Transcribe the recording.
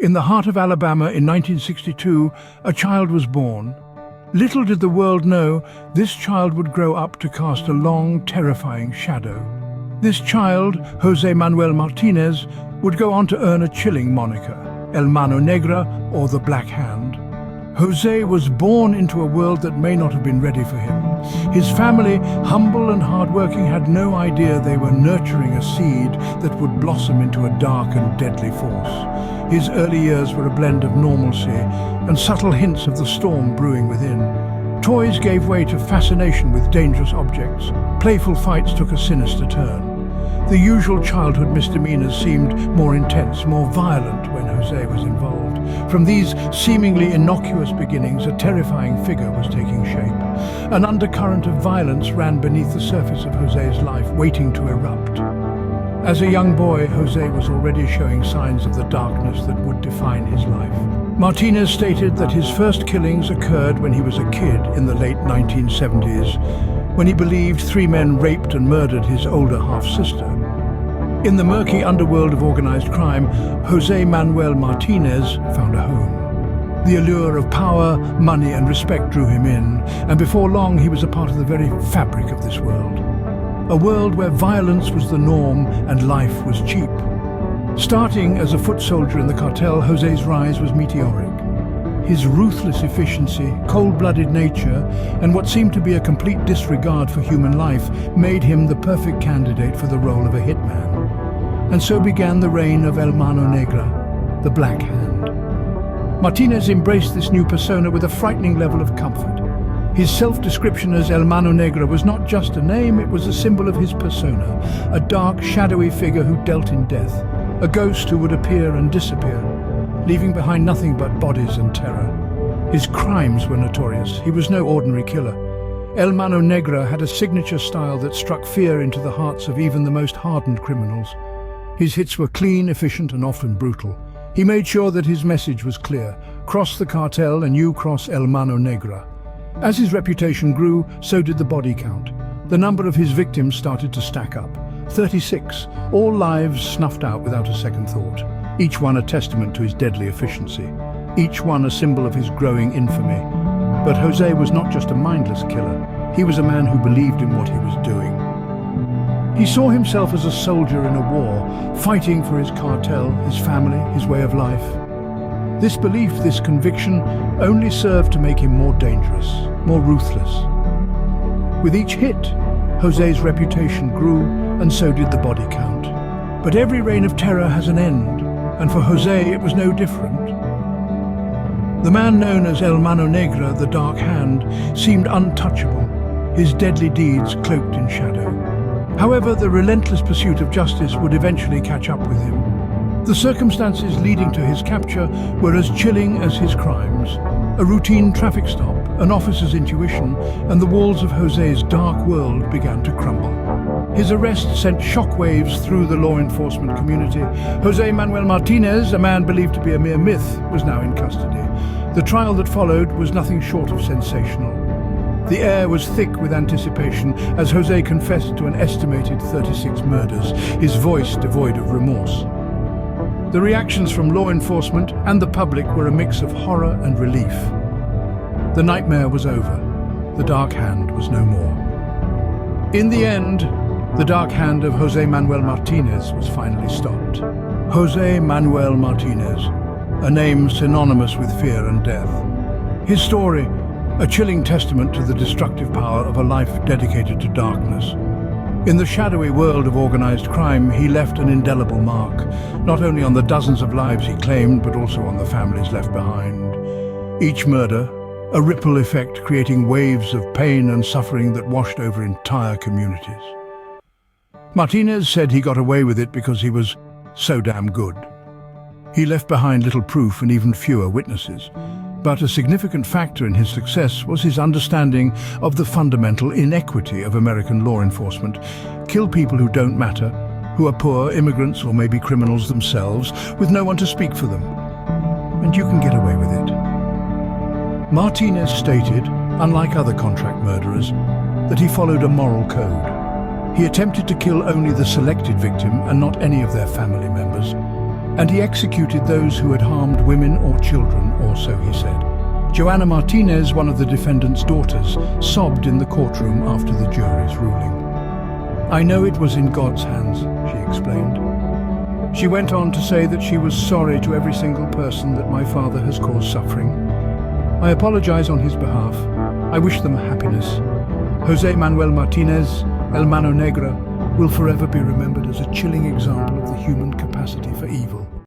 In the heart of Alabama in 1962, a child was born. Little did the world know, this child would grow up to cast a long, terrifying shadow. This child, Jose Manuel Martinez, would go on to earn a chilling moniker, El Mano Negra, or the Black Hand. Jose was born into a world that may not have been ready for him. His family, humble and hardworking, had no idea they were nurturing a seed that would blossom into a dark and deadly force. His early years were a blend of normalcy and subtle hints of the storm brewing within. Toys gave way to fascination with dangerous objects. Playful fights took a sinister turn. The usual childhood misdemeanors seemed more intense, more violent when Jose was involved. From these seemingly innocuous beginnings, a terrifying figure was taking shape. An undercurrent of violence ran beneath the surface of Jose's life, waiting to erupt. As a young boy, Jose was already showing signs of the darkness that would define his life. Martinez stated that his first killings occurred when he was a kid in the late 1970s, when he believed 3 men raped and murdered his older half-sister. In the murky underworld of organized crime, Jose Manuel Martinez found a home. The allure of power, money and respect drew him in, and before long he was a part of the very fabric of this world. A world where violence was the norm and life was cheap. Starting as a foot soldier in the cartel, Jose's rise was meteoric. His ruthless efficiency, cold-blooded nature, and what seemed to be a complete disregard for human life made him the perfect candidate for the role of a hitman. And so began the reign of El Mano Negra, the Black Hand. Martinez embraced this new persona with a frightening level of comfort. His self-description as El Mano Negra was not just a name, it was a symbol of his persona, a dark, shadowy figure who dealt in death, a ghost who would appear and disappear, leaving behind nothing but bodies and terror. His crimes were notorious. He was no ordinary killer. El Mano Negra had a signature style that struck fear into the hearts of even the most hardened criminals. His hits were clean, efficient, and often brutal. He made sure that his message was clear: cross the cartel and you cross El Mano Negra. As his reputation grew, so did the body count. The number of his victims started to stack up. 36, all lives snuffed out without a second thought. Each one a testament to his deadly efficiency. Each one a symbol of his growing infamy. But Jose was not just a mindless killer. He was a man who believed in what he was doing. He saw himself as a soldier in a war, fighting for his cartel, his family, his way of life. This belief, this conviction, only served to make him more dangerous, more ruthless. With each hit, Jose's reputation grew, and so did the body count. But every reign of terror has an end, and for Jose it was no different. The man known as El Mano Negra, the Dark Hand, seemed untouchable, his deadly deeds cloaked in shadow. However, the relentless pursuit of justice would eventually catch up with him. The circumstances leading to his capture were as chilling as his crimes. A routine traffic stop, an officer's intuition, and the walls of Jose's dark world began to crumble. His arrest sent shockwaves through the law enforcement community. Jose Manuel Martinez, a man believed to be a mere myth, was now in custody. The trial that followed was nothing short of sensational. The air was thick with anticipation as Jose confessed to an estimated 36 murders, his voice devoid of remorse. The reactions from law enforcement and the public were a mix of horror and relief. The nightmare was over. The Dark Hand was no more. In the end, the Dark Hand of Jose Manuel Martinez was finally stopped. Jose Manuel Martinez, a name synonymous with fear and death. His story, a chilling testament to the destructive power of a life dedicated to darkness. In the shadowy world of organized crime, he left an indelible mark, not only on the dozens of lives he claimed, but also on the families left behind. Each murder, a ripple effect creating waves of pain and suffering that washed over entire communities. Martinez said he got away with it because he was so damn good. He left behind little proof and even fewer witnesses. But a significant factor in his success was his understanding of the fundamental inequity of American law enforcement. Kill people who don't matter, who are poor, immigrants, or maybe criminals themselves, with no one to speak for them. And you can get away with it. Martinez stated, unlike other contract murderers, that he followed a moral code. He attempted to kill only the selected victim and not any of their family members. And he executed those who had harmed women or children, or so he said. Jose Martinez, one of the defendant's daughters, sobbed in the courtroom after the jury's ruling. "I know it was in God's hands," she explained. She went on to say that she was sorry to every single person that my father has caused suffering. "I apologize on his behalf. I wish them happiness. Jose Manuel Martinez, El Mano Negra, will forever be remembered as a chilling example of the human capacity for evil."